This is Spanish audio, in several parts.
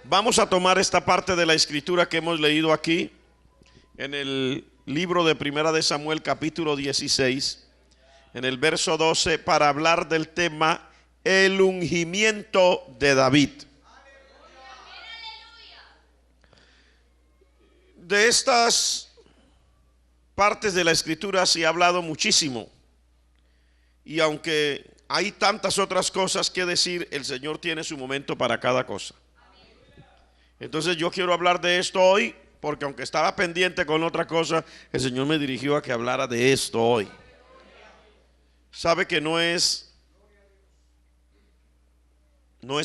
Vamos a tomar esta parte de la escritura que hemos leído aquí en el libro de Primera de Samuel, capítulo 16, en el verso 12, para hablar del tema el ungimiento de David. De estas partes de la escritura se ha hablado muchísimo, y aunque hay tantas otras cosas que decir, el Señor tiene su momento para cada cosa. Entonces yo quiero hablar de esto hoy, porque aunque estaba pendiente con otra cosa, el Señor me dirigió a que hablara de esto hoy. Sabe que no es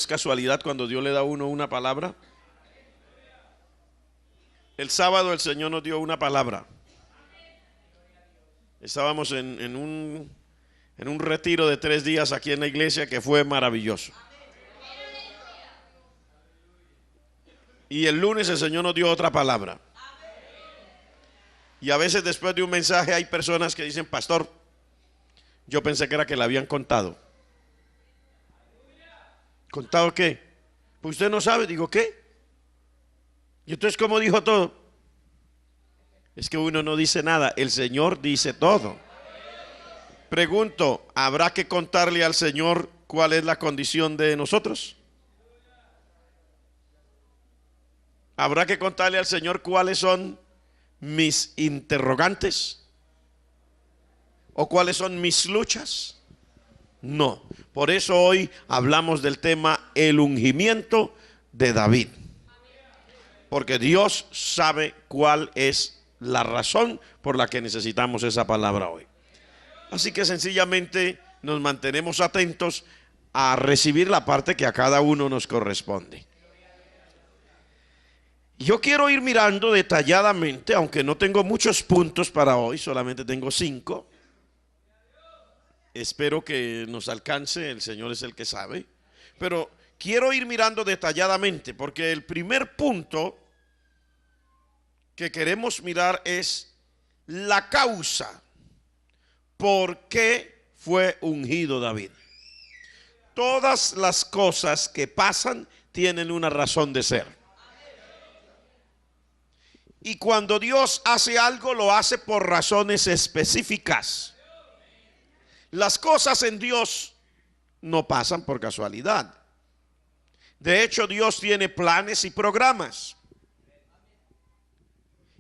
casualidad cuando Dios le da a uno una palabra. El sábado el Señor nos dio una palabra. Estábamos en un retiro de 3 días aquí en la iglesia que fue maravilloso. Y el lunes el Señor nos dio otra palabra. Y a veces después de un mensaje hay personas que dicen: pastor, yo pensé que era que le habían contado. ¿Contado qué? Pues usted no sabe. Digo, ¿qué? ¿Y entonces cómo dijo todo? Es que uno no dice nada, el Señor dice todo. Pregunto, ¿habrá que contarle al Señor cuál es la condición de nosotros? ¿Habrá que contarle al Señor cuáles son mis interrogantes? ¿O cuáles son mis luchas? No. Por eso hoy hablamos del tema el ungimiento de David. Porque Dios sabe cuál es la razón por la que necesitamos esa palabra hoy. Así que sencillamente nos mantenemos atentos a recibir la parte que a cada uno nos corresponde. Yo quiero ir mirando detalladamente, aunque no tengo muchos puntos para hoy, solamente tengo 5. Espero que nos alcance, el Señor es el que sabe. Pero quiero ir mirando detalladamente, porque el primer punto que queremos mirar es la causa. ¿Por qué fue ungido David? Todas las cosas que pasan tienen una razón de ser. Y cuando Dios hace algo, lo hace por razones específicas. Las cosas en Dios no pasan por casualidad. De hecho, Dios tiene planes y programas.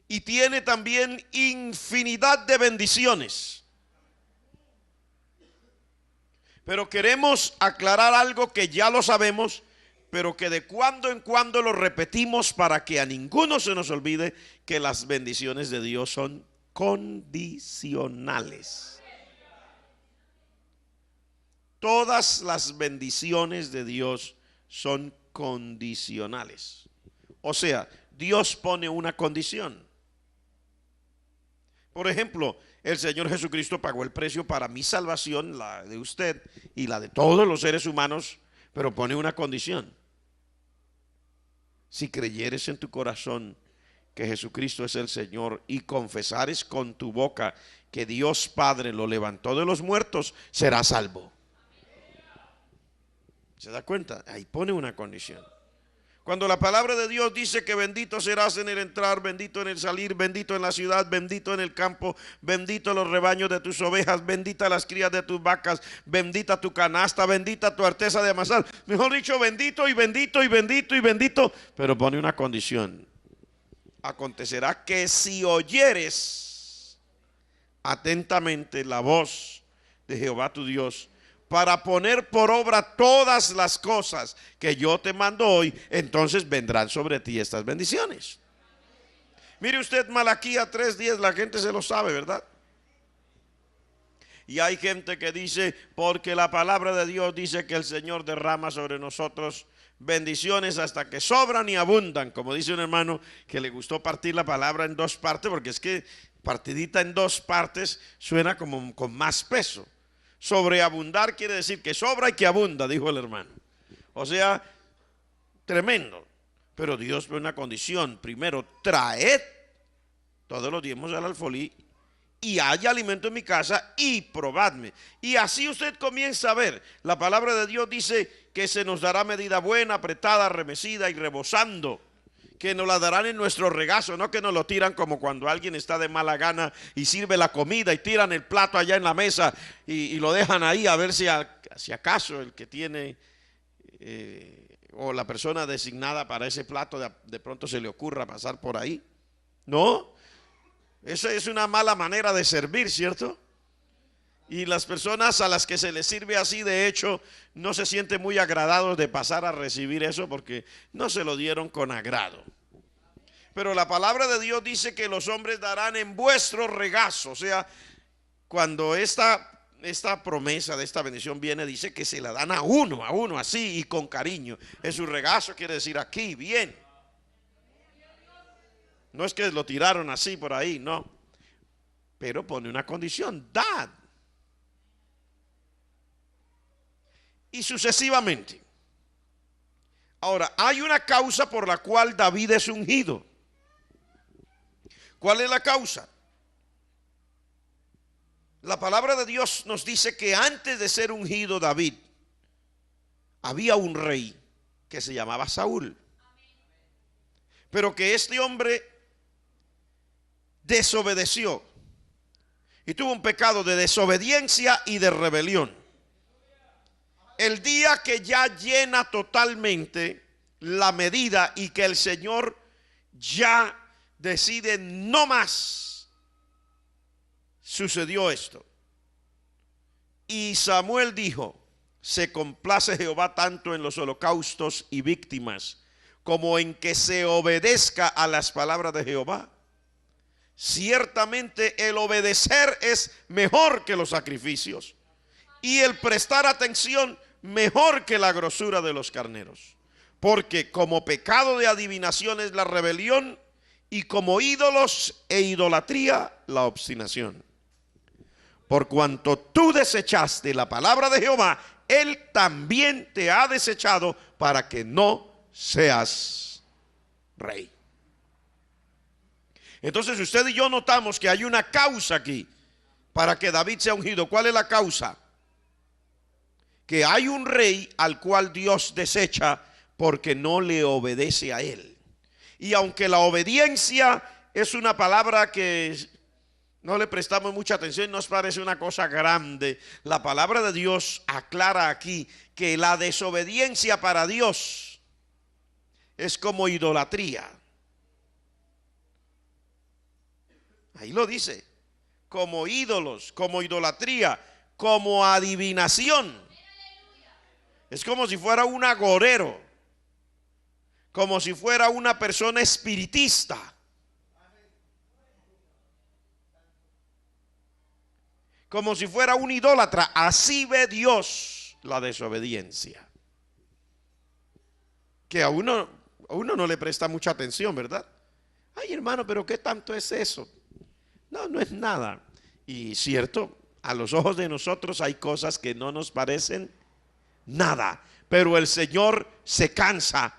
Y tiene también infinidad de bendiciones. Pero queremos aclarar algo que ya lo sabemos, pero que de cuando en cuando lo repetimos para que a ninguno se nos olvide que las bendiciones de Dios son condicionales. Todas las bendiciones de Dios son condicionales. O sea, Dios pone una condición. Por ejemplo, el Señor Jesucristo pagó el precio para mi salvación, la de usted y la de todos los seres humanos, pero pone una condición. Si creyeres en tu corazón que Jesucristo es el Señor y confesares con tu boca que Dios Padre lo levantó de los muertos, serás salvo. ¿Se da cuenta? Ahí pone una condición. Cuando la palabra de Dios dice que bendito serás en el entrar, bendito en el salir, bendito en la ciudad, bendito en el campo, bendito los rebaños de tus ovejas, bendita las crías de tus vacas, bendita tu canasta, bendita tu arteza de amasar. Mejor dicho, bendito y bendito y bendito y bendito. Pero pone una condición. Acontecerá que si oyeres atentamente la voz de Jehová tu Dios, para poner por obra todas las cosas que yo te mando hoy, entonces vendrán sobre ti estas bendiciones. Mire usted Malaquías 3:10, la gente se lo sabe, ¿verdad? Y hay gente que dice, porque la palabra de Dios dice que el Señor derrama sobre nosotros bendiciones hasta que sobran y abundan. Como dice un hermano que le gustó partir la palabra en 2 partes, porque es que partidita en 2 partes suena como con más peso. Sobreabundar quiere decir que sobra y que abunda, dijo el hermano. O sea, tremendo. Pero Dios ve una condición. Primero, traed todos los diezmos al alfolí y haya alimento en mi casa, y probadme. Y así usted comienza a ver. La palabra de Dios dice que se nos dará medida buena, apretada, remecida y rebosando, que nos la darán en nuestro regazo, no que nos lo tiran como cuando alguien está de mala gana y sirve la comida y tiran el plato allá en la mesa y lo dejan ahí a ver si acaso el que tiene o la persona designada para ese plato de pronto se le ocurra pasar por ahí. No, esa es una mala manera de servir, ¿cierto? Y las personas a las que se les sirve así, de hecho, no se sienten muy agradados de pasar a recibir eso porque no se lo dieron con agrado. Pero la palabra de Dios dice que los hombres darán en vuestro regazo. O sea, cuando esta promesa de esta bendición viene, dice que se la dan a uno así y con cariño. En su regazo quiere decir aquí, bien. No es que lo tiraron así por ahí, no. Pero pone una condición, dad. Y sucesivamente. Ahora, hay una causa por la cual David es ungido. ¿Cuál es la causa? La palabra de Dios nos dice que antes de ser ungido David, había un rey que se llamaba Saúl. Pero que este hombre desobedeció y tuvo un pecado de desobediencia y de rebelión. El día que ya llena totalmente la medida y que el Señor ya decide no más, sucedió esto. Y Samuel dijo: se complace Jehová tanto en los holocaustos y víctimas como en que se obedezca a las palabras de Jehová. Ciertamente el obedecer es mejor que los sacrificios, y el prestar atención mejor que la grosura de los carneros. Porque como pecado de adivinación es la rebelión, y como ídolos e idolatría la obstinación. Por cuanto tú desechaste la palabra de Jehová, Él también te ha desechado para que no seas rey. Entonces usted y yo notamos que hay una causa aquí para que David sea ungido. ¿Cuál es la causa? Que hay un rey al cual Dios desecha porque no le obedece a él. Y aunque la obediencia es una palabra que no le prestamos mucha atención, nos parece una cosa grande, la palabra de Dios aclara aquí que la desobediencia para Dios es como idolatría. Ahí lo dice, como ídolos, como idolatría, como adivinación. Es como si fuera un agorero, como si fuera una persona espiritista. Como si fuera un idólatra. Así ve Dios la desobediencia. Que a uno no le presta mucha atención, ¿verdad? Ay, hermano, pero ¿qué tanto es eso? No es nada. Y cierto, a los ojos de nosotros hay cosas que no nos parecen nada. Pero el Señor se cansa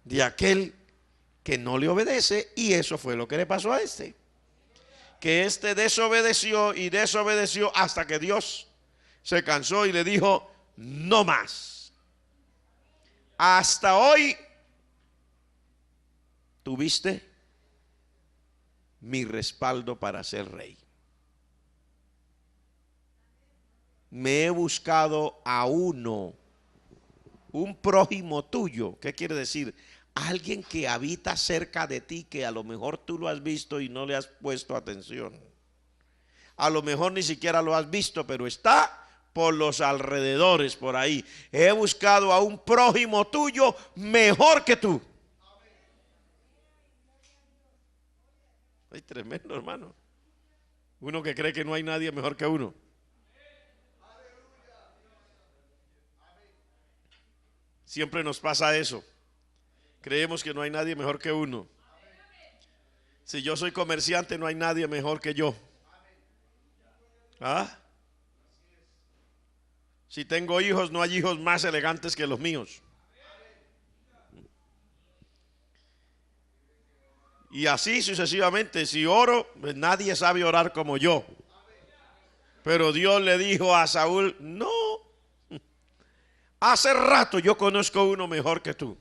de aquel que no le obedece, y eso fue lo que le pasó a este. Que este desobedeció y desobedeció hasta que Dios se cansó y le dijo: no más. Hasta hoy tuviste mi respaldo para ser rey. Me he buscado a uno, un prójimo tuyo. ¿Qué quiere decir? Alguien que habita cerca de ti, que a lo mejor tú lo has visto y no le has puesto atención. A lo mejor ni siquiera lo has visto, pero está por los alrededores, por ahí. He buscado a un prójimo tuyo mejor que tú. Ay, tremendo, hermano. Uno que cree que no hay nadie mejor que uno. Siempre nos pasa eso. Creemos que no hay nadie mejor que uno. Si yo soy comerciante, no hay nadie mejor que yo. ¿Ah? Si tengo hijos, no hay hijos más elegantes que los míos. Y así sucesivamente. Si oro, pues nadie sabe orar como yo. Pero Dios le dijo a Saúl: no, hace rato yo conozco uno mejor que tú.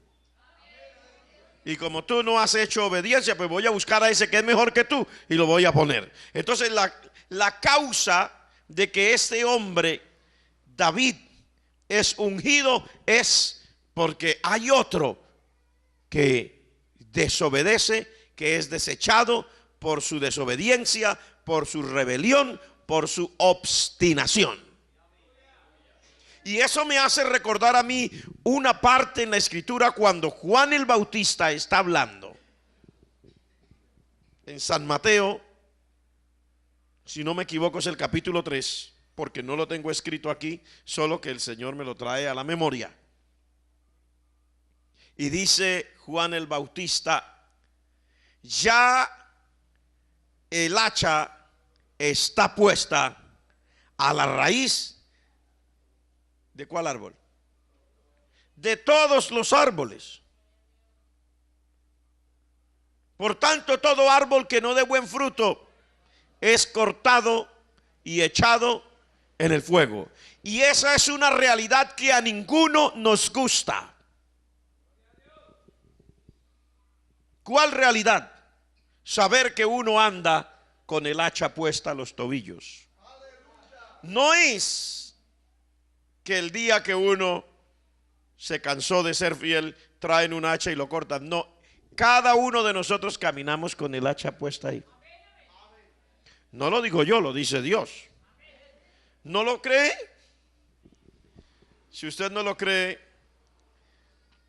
Y como tú no has hecho obediencia, pues voy a buscar a ese que es mejor que tú y lo voy a poner. Entonces la causa de que este hombre, David, es ungido es porque hay otro que desobedece, que es desechado por su desobediencia, por su rebelión, por su obstinación. Y eso me hace recordar a mí una parte en la escritura cuando Juan el Bautista está hablando. En San Mateo, si no me equivoco es el capítulo 3, porque no lo tengo escrito aquí, solo que el Señor me lo trae a la memoria. Y dice Juan el Bautista: ya el hacha está puesta a la raíz. ¿De cuál árbol? De todos los árboles. Por tanto, todo árbol que no dé buen fruto es cortado y echado en el fuego. Y esa es una realidad que a ninguno nos gusta. ¿Cuál realidad? Saber que uno anda con el hacha puesta a los tobillos. No es que el día que uno se cansó de ser fiel, traen un hacha y lo cortan. No, cada uno de nosotros caminamos con el hacha puesta ahí. No lo digo yo, lo dice Dios. ¿No lo cree? Si usted no lo cree,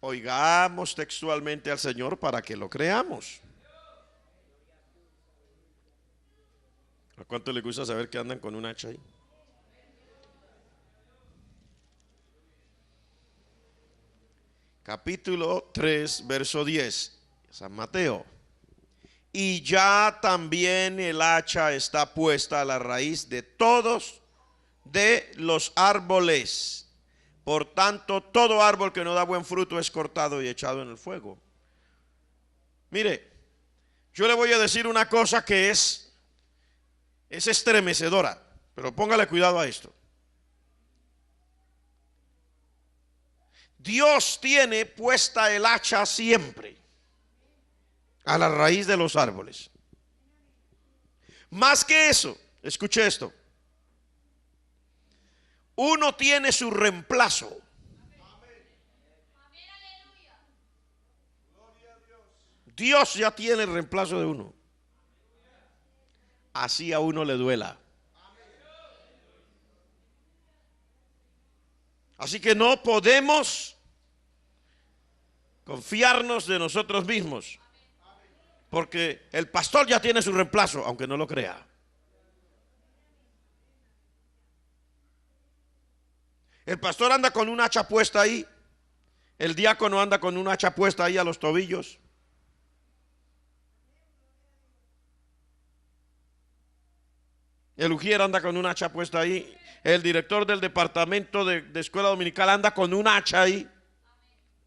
oigamos textualmente al Señor para que lo creamos. ¿A cuánto le gusta saber que andan con un hacha ahí? Capítulo 3, verso 10, San Mateo. Y ya también el hacha está puesta a la raíz de todos de los árboles. Por tanto, todo árbol que no da buen fruto es cortado y echado en el fuego. Mire, yo le voy a decir una cosa que es estremecedora, pero póngale cuidado a esto. Dios tiene puesta el hacha siempre a la raíz de los árboles. Más que eso, escuche esto. Uno tiene su reemplazo. Dios ya tiene el reemplazo de uno. Así a uno le duela. Así que no podemos confiarnos de nosotros mismos, porque el pastor ya tiene su reemplazo, aunque no lo crea. El pastor anda con un hacha puesta ahí, el diácono anda con un hacha puesta ahí a los tobillos. El ujier anda con un hacha puesta ahí. El director del departamento de escuela dominical anda con un hacha ahí.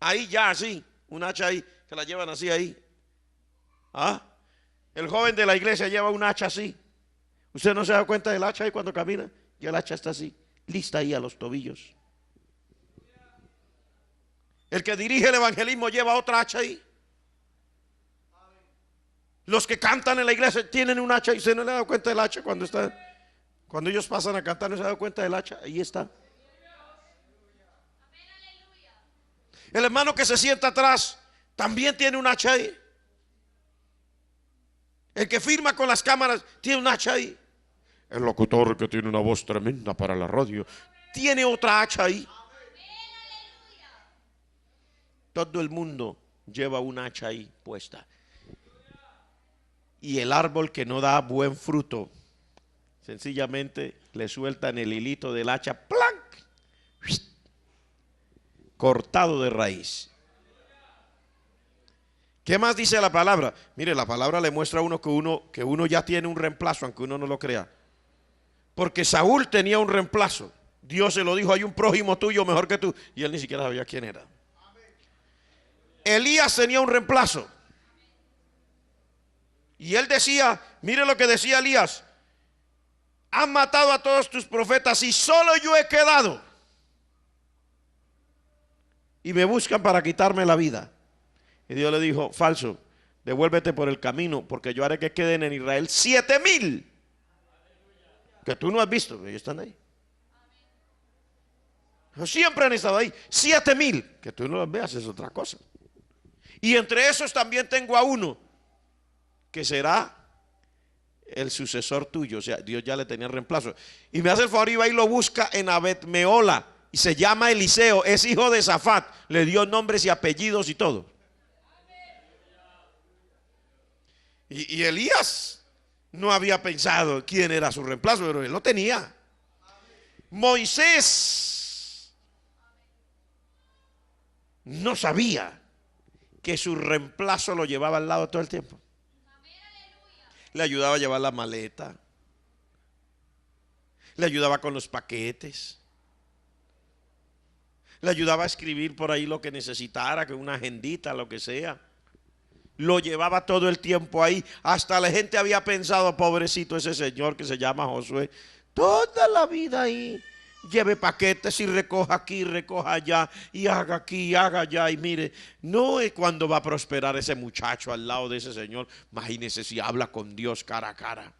Ahí ya así, un hacha ahí, que la llevan así ahí. ¿Ah? El joven de la iglesia lleva un hacha así. ¿Usted no se da cuenta del hacha ahí cuando camina? Y el hacha está así, lista ahí a los tobillos. El que dirige el evangelismo lleva otra hacha ahí. Los que cantan en la iglesia tienen un hacha y usted no le ha dado cuenta del hacha cuando ellos pasan a cantar, no se ha dado cuenta del hacha, ahí está. El hermano que se sienta atrás también tiene un hacha ahí. El que firma con las cámaras tiene un hacha ahí. El locutor que tiene una voz tremenda para la radio tiene otra hacha ahí. Todo el mundo lleva un hacha ahí puesta. Y el árbol que no da buen fruto, sencillamente le sueltan el hilito del hacha, ¡planc!, cortado de raíz. ¿Qué más dice la palabra? Mire, la palabra le muestra a uno que uno ya tiene un reemplazo, aunque uno no lo crea. Porque Saúl tenía un reemplazo. Dios se lo dijo: hay un prójimo tuyo mejor que tú. Y él ni siquiera sabía quién era. Elías tenía un reemplazo. Y él decía, mire lo que decía Elías: han matado a todos tus profetas y solo yo he quedado. Y me buscan para quitarme la vida. Y Dios le dijo: falso, devuélvete por el camino, porque yo haré que queden en Israel 7,000 que tú no has visto. Ellos están ahí. Siempre han estado ahí. 7,000 que tú no los veas es otra cosa. Y entre esos también tengo a uno que será el sucesor tuyo. O sea, Dios ya le tenía el reemplazo. Y me hace el favor y va y lo busca en Abed-meola. Y se llama Eliseo, es hijo de Safat. Le dio nombres y apellidos y todo. Y Elías no había pensado quién era su reemplazo, pero él lo tenía. Moisés no sabía que su reemplazo lo llevaba al lado todo el tiempo. Le ayudaba a llevar la maleta, le ayudaba con los paquetes, le ayudaba a escribir por ahí lo que necesitara, que una agendita, lo que sea. Lo llevaba todo el tiempo ahí. Hasta la gente había pensado: pobrecito ese señor que se llama Josué, toda la vida ahí, lleve paquetes y recoja aquí, recoja allá, y haga aquí, y haga allá. Y mire, no es cuando va a prosperar ese muchacho al lado de ese señor. Imagínese si habla con Dios cara a cara.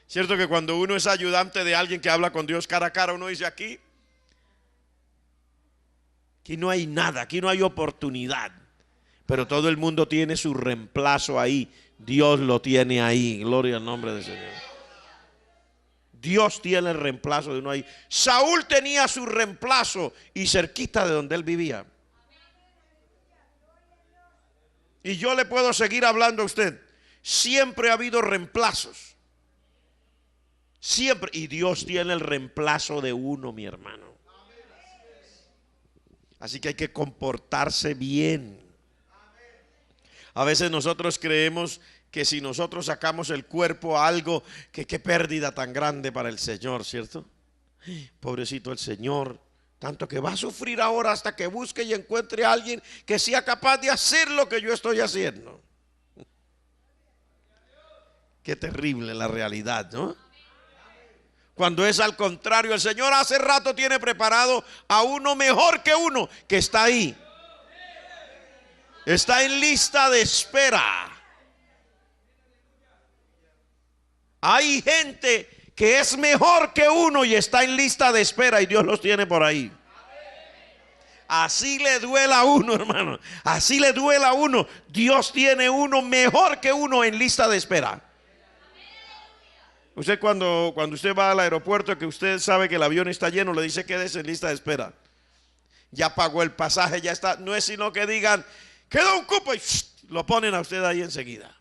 Cierto que cuando uno es ayudante de alguien que habla con Dios cara a cara, uno dice: aquí no hay nada, aquí no hay oportunidad. Pero todo el mundo tiene su reemplazo ahí. Dios lo tiene ahí. Gloria al nombre del Señor. Dios tiene el reemplazo de uno ahí. Saúl tenía su reemplazo y cerquita de donde él vivía. Y yo le puedo seguir hablando a usted. Siempre ha habido reemplazos. Siempre. Y Dios tiene el reemplazo de uno, mi hermano. Así que hay que comportarse bien. A veces nosotros creemos que si nosotros sacamos el cuerpo a algo, que qué pérdida tan grande para el Señor, ¿cierto? Pobrecito el Señor, tanto que va a sufrir ahora hasta que busque y encuentre a alguien que sea capaz de hacer lo que yo estoy haciendo. Qué terrible la realidad, ¿no? Cuando es al contrario, el Señor hace rato tiene preparado a uno mejor que uno que está ahí. Está en lista de espera. Hay gente que es mejor que uno y está en lista de espera y Dios los tiene por ahí. Así le duela a uno, hermano. Así le duela a uno. Dios tiene uno mejor que uno en lista de espera. Usted cuando usted va al aeropuerto, que usted sabe que el avión está lleno, le dice: quédese en lista de espera. Ya pagó el pasaje, ya está. No es sino que digan: queda un cupo, y lo ponen a usted ahí enseguida.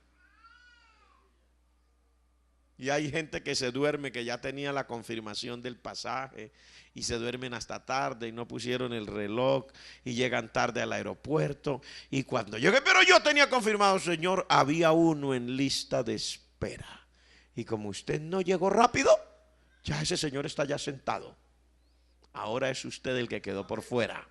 Y hay gente que se duerme, que ya tenía la confirmación del pasaje y se duermen hasta tarde y no pusieron el reloj y llegan tarde al aeropuerto. Y cuando llegué, pero yo tenía confirmado, Señor, había uno en lista de espera. Y como usted no llegó rápido, ya ese señor está ya sentado. Ahora es usted el que quedó por fuera.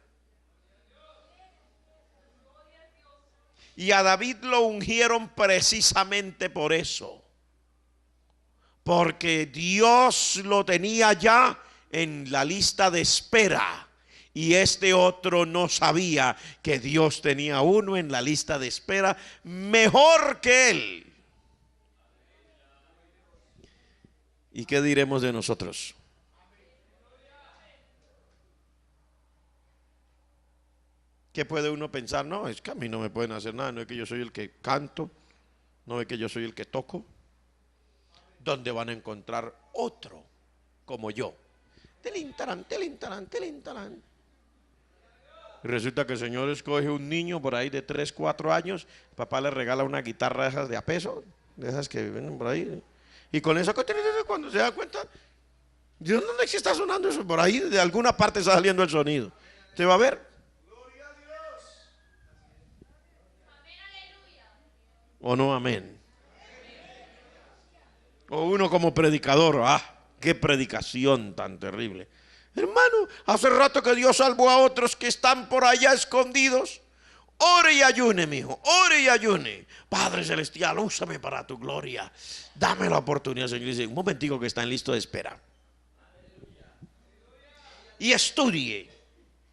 Y a David lo ungieron precisamente por eso. Porque Dios lo tenía ya en la lista de espera. Y este otro no sabía que Dios tenía uno en la lista de espera mejor que él. ¿Y qué diremos de nosotros? ¿Qué puede uno pensar? No, es que a mí no me pueden hacer nada. No es que yo soy el que canto, no es que yo soy el que toco. ¿Dónde van a encontrar otro como yo? Telintarán, telintarán, telintarán. Y resulta que el Señor escoge un niño por ahí de 3, 4 años. El papá le regala una guitarra de esas de a peso, de esas que vienen por ahí. Y con eso, cuando se da cuenta, ¿de dónde es que está sonando eso? Por ahí de alguna parte está saliendo el sonido. ¿Usted va a ver? ¿O no? Amén. O uno como predicador, qué predicación tan terrible. Hermano, hace rato que Dios salvó a otros que están por allá escondidos. Ore y ayune, mi hijo, ore y ayune. Padre celestial, úsame para tu gloria. Dame la oportunidad, Señor. Dice, un momentico que está en listo de espera. Y estudie,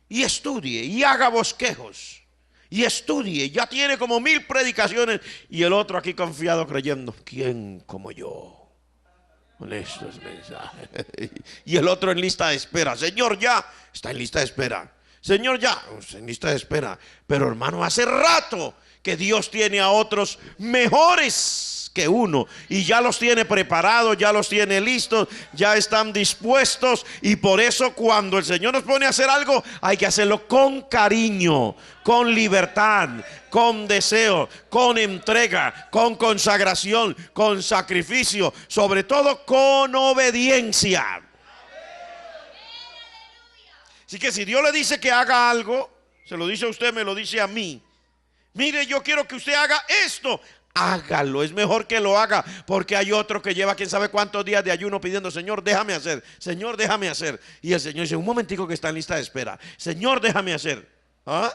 y haga bosquejos. Y estudie, ya tiene como 1000 predicaciones. Y el otro aquí confiado creyendo, ¿quién como yo? Con estos mensajes. Y el otro en lista de espera. Señor, ya está en lista de espera. Señor, ya está en lista de espera. Pero hermano, hace rato que Dios tiene a otros mejores que uno. Y ya los tiene preparados, ya los tiene listos, ya están dispuestos. Y por eso cuando el Señor nos pone a hacer algo, hay que hacerlo con cariño, con libertad, con deseo, con entrega, con consagración, con sacrificio, sobre todo con obediencia. Así que si Dios le dice que haga algo, se lo dice a usted, me lo dice a mí. Mire, yo quiero que usted haga esto. Hágalo, es mejor que lo haga, porque hay otro que lleva quién sabe cuántos días de ayuno pidiendo, Señor, déjame hacer, Señor, déjame hacer. Y el Señor dice, un momentico que está en lista de espera. Señor, déjame hacer. ¿Ah?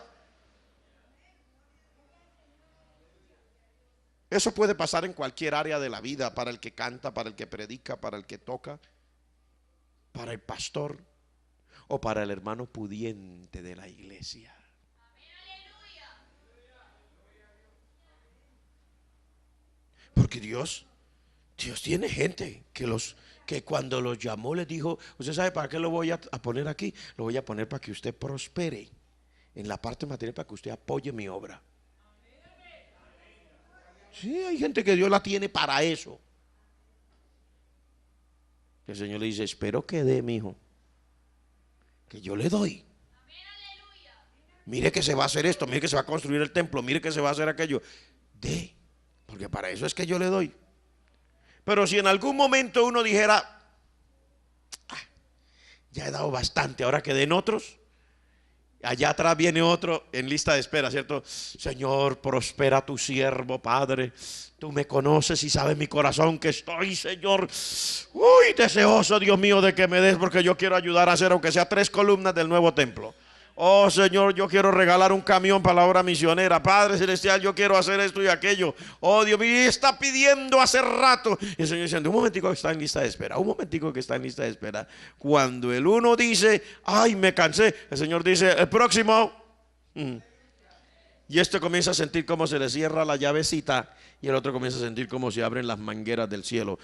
Eso puede pasar en cualquier área de la vida, para el que canta, para el que predica, para el que toca, para el pastor o para el hermano pudiente de la iglesia. Porque Dios tiene gente que cuando los llamó les dijo, usted sabe para qué lo voy a poner aquí, lo voy a poner para que usted prospere en la parte material, para que usted apoye mi obra. Sí, hay gente que Dios la tiene para eso. El Señor le dice, espero que dé, mi hijo, que yo le doy. Mire que se va a hacer esto, mire que se va a construir el templo, mire que se va a hacer aquello. Dé, porque para eso es que yo le doy. Pero si en algún momento uno dijera, ya he dado bastante, ahora que den otros, allá atrás viene otro en lista de espera, ¿cierto? Señor, prospera tu siervo, Padre. Tú me conoces y sabes mi corazón que estoy, Señor, deseoso, Dios mío, de que me des, porque yo quiero ayudar a hacer, aunque sea 3 columnas del nuevo templo. Oh Señor, yo quiero regalar un camión para la obra misionera. Padre celestial, yo quiero hacer esto y aquello. Oh Dios mío, está pidiendo hace rato. Y el Señor diciendo, un momentico que está en lista de espera, un momentico que está en lista de espera. Cuando el uno dice, ay, me cansé, el Señor dice, el próximo. Y este comienza a sentir cómo se le cierra la llavecita, y el otro comienza a sentir cómo se abren las mangueras del cielo.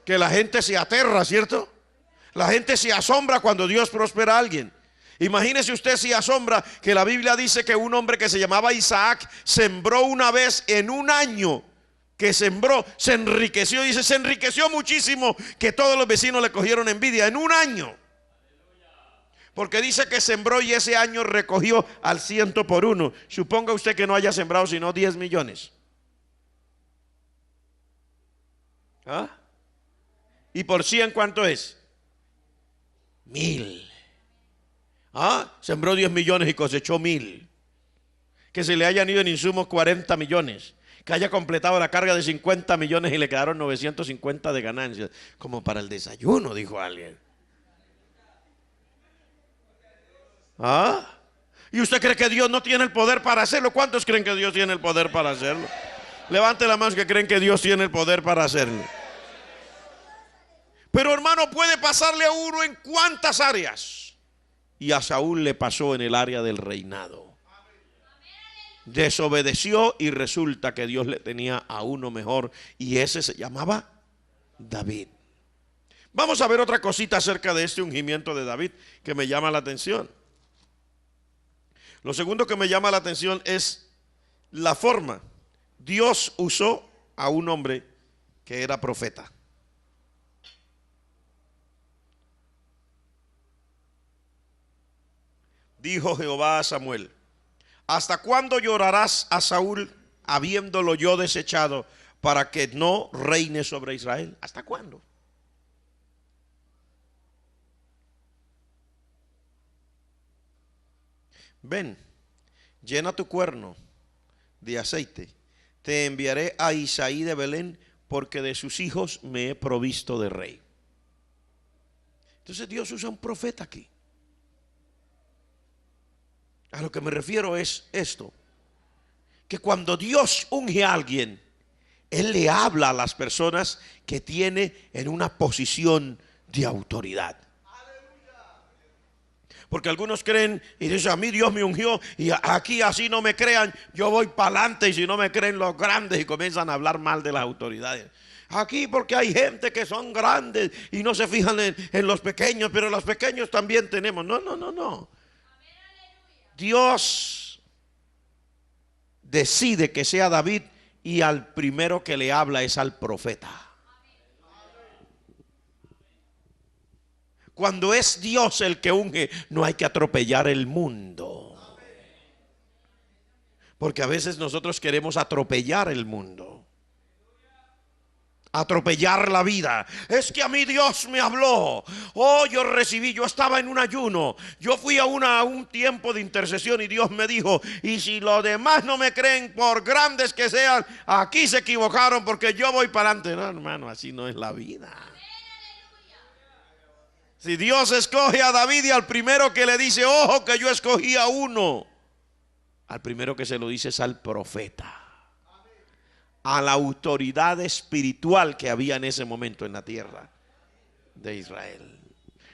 Que la gente se aterra, ¿cierto? La gente se asombra cuando Dios prospera a alguien. Imagínese usted si asombra que la Biblia dice que un hombre que se llamaba Isaac sembró una vez en un año. Que sembró, se enriqueció, dice, se enriqueció muchísimo, que todos los vecinos le cogieron envidia en un año. Porque dice que sembró y ese año recogió al 100 por 1. Suponga usted que no haya sembrado sino 10 millones. ¿Ah? ¿Y por 100 cuánto es? 1000. Sembró 10 millones y cosechó 1000. Que se le hayan ido en insumos 40 millones. Que haya completado la carga de 50 millones y le quedaron 950 de ganancias. Como para el desayuno, dijo alguien. ¿Y usted cree que Dios no tiene el poder para hacerlo? ¿Cuántos creen que Dios tiene el poder para hacerlo? Levante la mano que creen que Dios tiene el poder para hacerlo. Pero hermano, puede pasarle a uno en cuántas áreas. Y a Saúl le pasó en el área del reinado. Desobedeció y resulta que Dios le tenía a uno mejor, y ese se llamaba David. Vamos a ver otra cosita acerca de este ungimiento de David que me llama la atención. Lo segundo que me llama la atención es la forma. Dios usó a un hombre que era profeta. Dijo Jehová a Samuel, ¿hasta cuándo llorarás a Saúl habiéndolo yo desechado para que no reine sobre Israel? ¿Hasta cuándo? Ven, llena tu cuerno de aceite, te enviaré a Isaí de Belén, porque de sus hijos me he provisto de rey. Entonces Dios usa un profeta aquí. A lo que me refiero es esto, que cuando Dios unge a alguien, Él le habla a las personas que tiene en una posición de autoridad. Porque algunos creen y dicen, a mí Dios me ungió y aquí así no me crean, yo voy para adelante, y si no me creen los grandes, y comienzan a hablar mal de las autoridades. Aquí porque hay gente que son grandes y no se fijan en los pequeños, pero los pequeños también tenemos. No. Dios decide que sea David y al primero que le habla es al profeta. Cuando es Dios el que unge, no hay que atropellar el mundo. Porque a veces nosotros queremos atropellar el mundo, atropellar la vida. Es que a mí Dios me habló. Oh, yo recibí, yo estaba en un ayuno. Yo fui a un tiempo de intercesión y Dios me dijo, y si los demás no me creen, por grandes que sean, aquí se equivocaron porque yo voy para adelante. No, hermano, así no es la vida. Si Dios escoge a David y al primero que le dice, ojo que yo escogí a uno, al primero que se lo dice es al profeta, a la autoridad espiritual que había en ese momento en la tierra de Israel.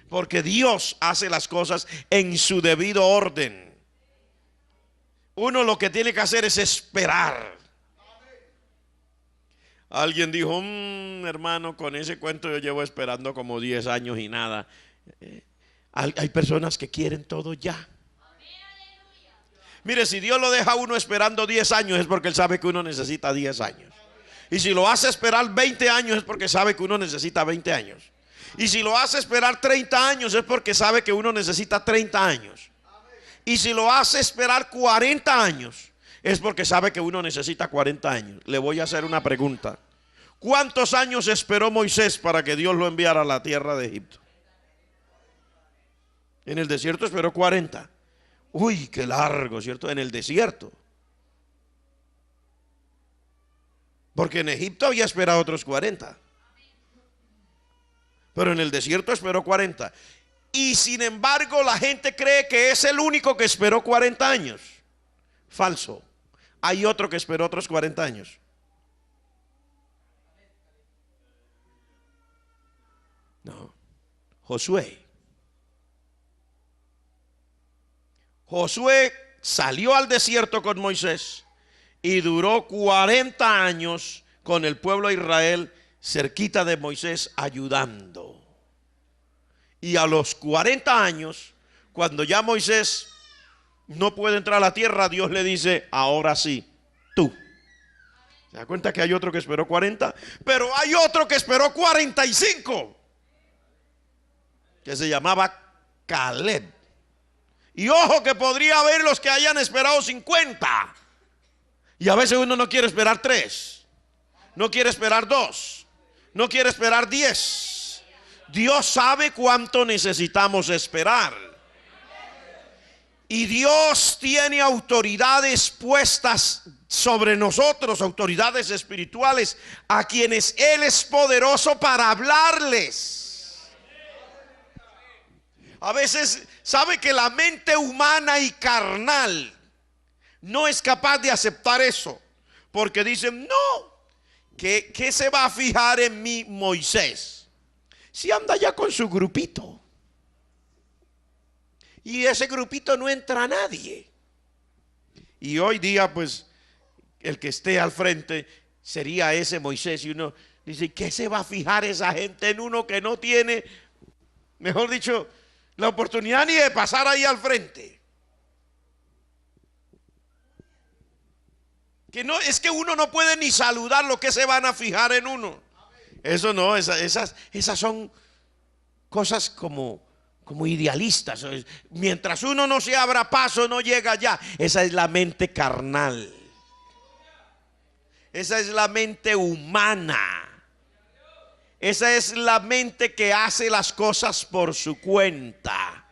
Porque Dios hace las cosas en su debido orden. Uno lo que tiene que hacer es esperar. Alguien dijo, hermano, con ese cuento yo llevo esperando como 10 años y nada. Hay personas que quieren todo ya. Mire, si Dios lo deja a uno esperando 10 años es porque Él sabe que uno necesita 10 años. Y si lo hace esperar 20 años es porque sabe que uno necesita 20 años. Y si lo hace esperar 30 años es porque sabe que uno necesita 30 años. Y si lo hace esperar 40 años es porque sabe que uno necesita 40 años. Le voy a hacer una pregunta. ¿Cuántos años esperó Moisés para que Dios lo enviara a la tierra de Egipto? En el desierto esperó 40. Uy, qué largo, ¿cierto? En el desierto. Porque en Egipto había esperado otros 40. Pero en el desierto esperó 40. Y sin embargo la gente cree que es el único que esperó 40 años. Falso. Hay otro que esperó otros 40 años. No. Josué. Josué salió al desierto con Moisés y duró 40 años con el pueblo de Israel cerquita de Moisés ayudando. Y a los 40 años, cuando ya Moisés no puede entrar a la tierra, Dios le dice, ahora sí, tú. ¿Se da cuenta que hay otro que esperó 40? Pero hay otro que esperó 45, que se llamaba Caleb. Y ojo que podría haber los que hayan esperado 50. Y a veces uno no quiere esperar 3, no quiere esperar 2, no quiere esperar 10. Dios sabe cuánto necesitamos esperar. Y Dios tiene autoridades puestas sobre nosotros, autoridades espirituales, a quienes Él es poderoso para hablarles. A veces sabe que la mente humana y carnal no es capaz de aceptar eso, porque dicen, no, ¿qué se va a fijar en mí Moisés? Si anda ya con su grupito. Y ese grupito no entra a nadie. Y hoy día pues el que esté al frente sería ese Moisés. Y uno dice, ¿qué se va a fijar esa gente en uno que no tiene, mejor dicho, la oportunidad ni de pasar ahí al frente? Que no, es que uno no puede ni saludar, lo que se van a fijar en uno. Eso no, esas son cosas como idealistas. Mientras uno no se abra paso, no llega allá. Esa es la mente carnal. Esa es la mente humana. Esa es la mente que hace las cosas por su cuenta.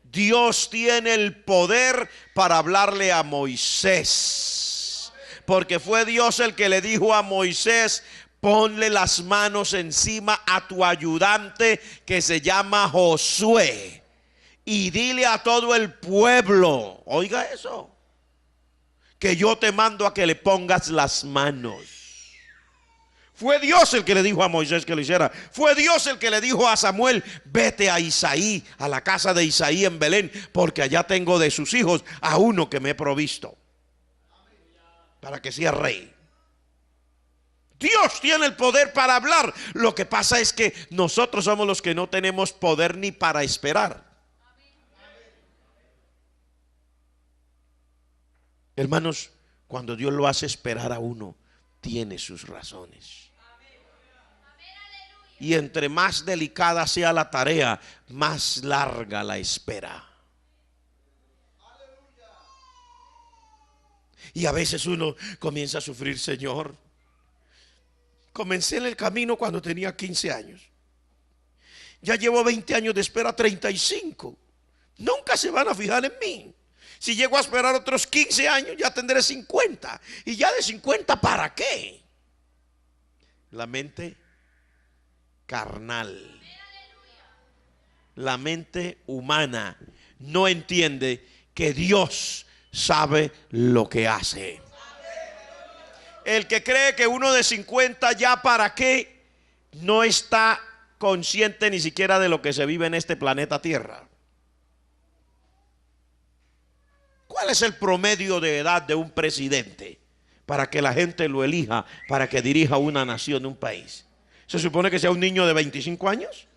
Dios tiene el poder para hablarle a Moisés, porque fue Dios el que le dijo a Moisés, ponle las manos encima a tu ayudante que se llama Josué y dile a todo el pueblo, oiga eso, que yo te mando a que le pongas las manos. Fue Dios el que le dijo a Moisés que lo hiciera. Fue Dios el que le dijo a Samuel, vete a Isaí, a la casa de Isaí en Belén, porque allá tengo de sus hijos a uno que me he provisto para que sea rey. Dios tiene el poder para hablar. Lo que pasa es que nosotros somos los que no tenemos poder ni para esperar. Hermanos, cuando Dios lo hace esperar a uno, tiene sus razones. Y entre más delicada sea la tarea, más larga la espera. Y a veces uno comienza a sufrir, Señor. Comencé en el camino cuando tenía 15 años. Ya llevo 20 años de espera, 35. Nunca se van a fijar en mí. Si llego a esperar otros 15 años, ya tendré 50. Y ya de 50, ¿para qué? La mente carnal, la mente humana no entiende que Dios sabe lo que hace. El que cree que uno de 50 ya para qué, no está consciente ni siquiera de lo que se vive en este planeta Tierra. ¿Cuál es el promedio de edad de un presidente para que la gente lo elija para que dirija una nación, un país? ¿Se supone que sea un niño de 25 años?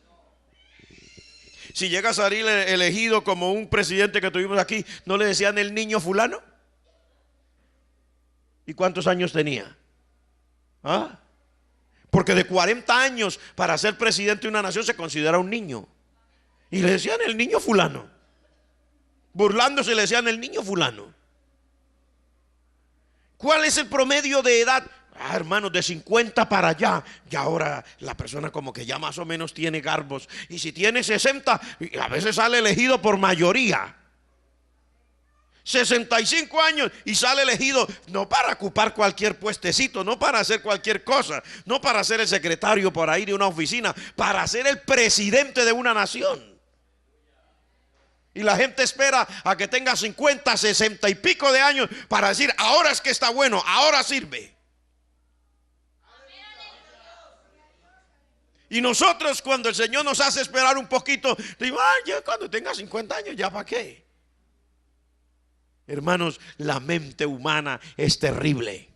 Si llega a salir elegido como un presidente que tuvimos aquí, ¿no le decían el niño fulano? ¿Y cuántos años tenía? ¿Ah? Porque de 40 años para ser presidente de una nación se considera un niño. Y le decían el niño fulano. Burlándose le decían el niño fulano. ¿Cuál es el promedio de edad? Hermanos, de 50 para allá. Y ahora la persona como que ya más o menos tiene garbos. Y si tiene 60, a veces sale elegido por mayoría. 65 años y sale elegido no para ocupar cualquier puestecito, no para hacer cualquier cosa, no para ser el secretario por ahí de una oficina, para ser el presidente de una nación. Y la gente espera a que tenga 50, 60 y pico de años para decir, ahora es que está bueno, ahora sirve. Y nosotros, cuando el Señor nos hace esperar un poquito, digo, ya cuando tenga 50 años, ¿ya para qué? Hermanos, la mente humana es terrible.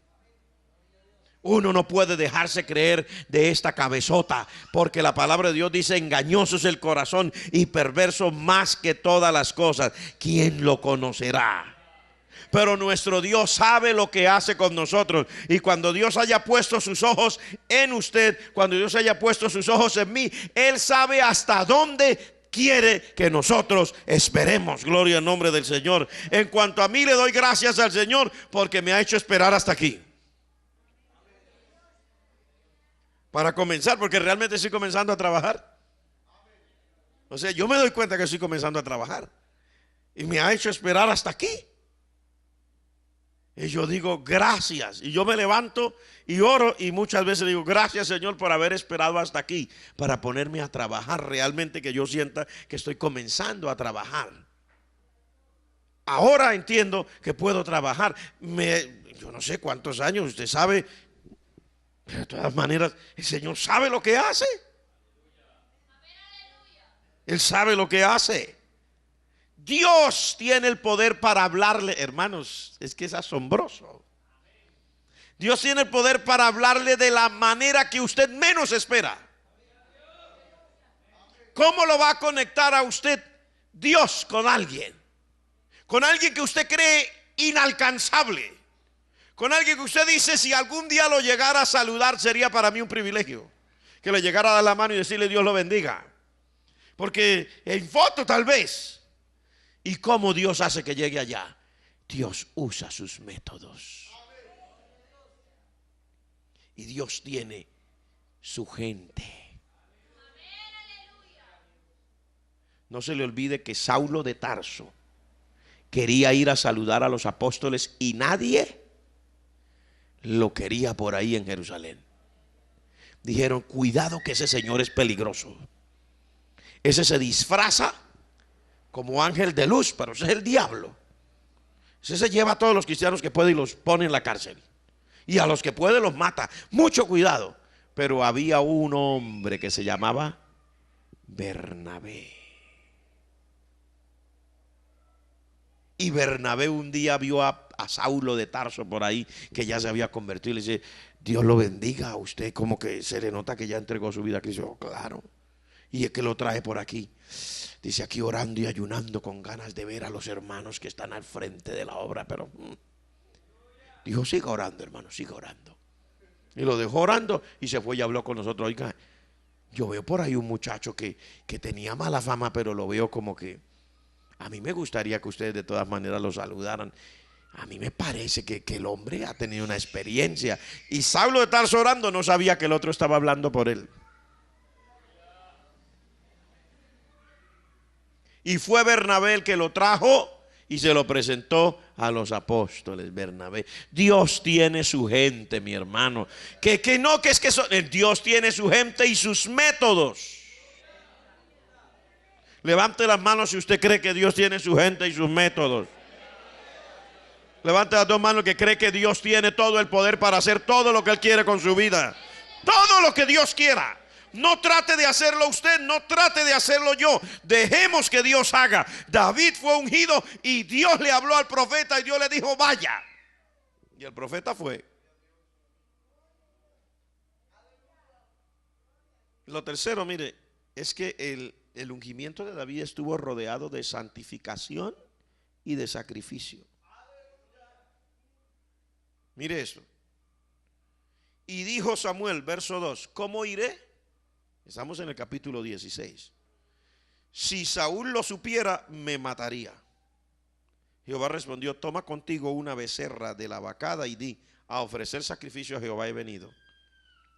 Uno no puede dejarse creer de esta cabezota, porque la palabra de Dios dice, engañoso es el corazón y perverso más que todas las cosas. ¿Quién lo conocerá? Pero nuestro Dios sabe lo que hace con nosotros. Y cuando Dios haya puesto sus ojos en usted, cuando Dios haya puesto sus ojos en mí, Él sabe hasta dónde quiere que nosotros esperemos. Gloria al nombre del Señor. En cuanto a mí, le doy gracias al Señor porque me ha hecho esperar hasta aquí. Para comenzar, porque realmente estoy comenzando a trabajar. O sea, yo me doy cuenta que estoy comenzando a trabajar. Y me ha hecho esperar hasta aquí. Y yo digo gracias. Y yo me levanto y oro y muchas veces digo gracias, Señor, por haber esperado hasta aquí para ponerme a trabajar realmente, que yo sienta que estoy comenzando a trabajar. Ahora entiendo que puedo trabajar. Yo no sé cuántos años, usted sabe, pero de todas maneras el Señor sabe lo que hace. Él sabe lo que hace. Dios tiene el poder para hablarle, hermanos, es que es asombroso. Dios tiene el poder para hablarle de la manera que usted menos espera. ¿Cómo lo va a conectar a usted Dios con alguien? Con alguien que usted cree inalcanzable. Con alguien que usted dice, si algún día lo llegara a saludar, sería para mí un privilegio que le llegara a dar la mano y decirle Dios lo bendiga. Porque en foto tal vez. ¿Y cómo Dios hace que llegue allá? Dios usa sus métodos. Y Dios tiene su gente. No se le olvide que Saulo de Tarso quería ir a saludar a los apóstoles y nadie lo quería por ahí en Jerusalén. Dijeron, cuidado que ese señor es peligroso. Ese se disfraza como ángel de luz, pero ese es el diablo. Ese se lleva a todos los cristianos que puede y los pone en la cárcel. Y a los que puede los mata. Mucho cuidado. Pero había un hombre que se llamaba Bernabé. Y Bernabé un día vio a Saulo de Tarso por ahí, que ya se había convertido, y le dice: Dios lo bendiga a usted. Como que se le nota que ya entregó su vida a Cristo. Oh, claro. Y es que lo trae por aquí. Dice: aquí orando y ayunando con ganas de ver a los hermanos que están al frente de la obra. Pero dijo: siga orando, hermano, siga orando. Y lo dejó orando y se fue y habló con nosotros. Oiga, yo veo por ahí un muchacho que tenía mala fama, pero lo veo como que a mí me gustaría que ustedes de todas maneras lo saludaran. A mí me parece que el hombre ha tenido una experiencia. Y Saulo de Tarso orando no sabía que el otro estaba hablando por él. Y fue Bernabé el que lo trajo y se lo presentó a los apóstoles. Bernabé. Dios tiene su gente, mi hermano. Dios tiene su gente y sus métodos. Levante las manos si usted cree que Dios tiene su gente y sus métodos. Levante las dos manos que cree que Dios tiene todo el poder para hacer todo lo que Él quiere con su vida. Todo lo que Dios quiera. No trate de hacerlo usted, no trate de hacerlo yo. Dejemos que Dios haga. David fue ungido y Dios le habló al profeta y Dios le dijo: vaya. Y el profeta fue. Lo tercero, mire, es que el ungimiento de David estuvo rodeado de santificación y de sacrificio. Mire esto. Y dijo Samuel, verso 2: ¿cómo iré? Estamos en el capítulo 16. Si Saúl lo supiera, me mataría. Jehová respondió: toma contigo una becerra de la vacada y di: a ofrecer sacrificio a Jehová he venido.